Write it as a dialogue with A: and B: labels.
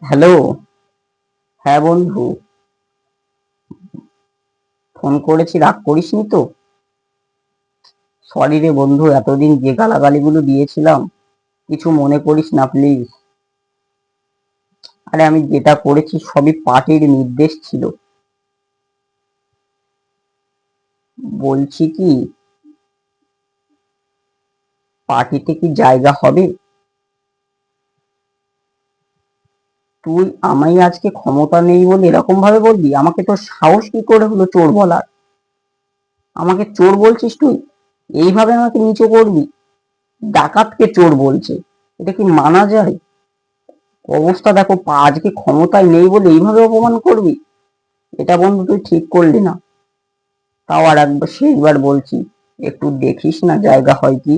A: Hello. হ্যাঁ বন্ধু, phone করেছি, রাগ করিসনি তো? সরি রে বন্ধু, এতদিন যে গালাগালিগুলো দিয়েছিলাম, কিছু মনে করিস না প্লিজ। আরে আমি যেটা করেছি সবই পার্টির নির্দেশ ছিল। বলছি কি, পার্টিতে কি জায়গা হবে? তুই আমায় আজকে ক্ষমতা নেই বলে এরকম ভাবে বলবি? আমাকে তোর সাহস কি করে হলো চোর বলার? আমাকে চোর বলছিস তুই? এইভাবে আমাকে নিচু করবি? ডাকাতকে চোর বলছে, এটা কি মানা যায়? অবস্থা দেখো, আজকে ক্ষমতায় নেই বলে এইভাবে অপমান করবি? এটা বন্ধু তুই ঠিক করলি না। তাও আর একবার শেষবার বলছি, একটু দেখিস না জায়গা হয় কি।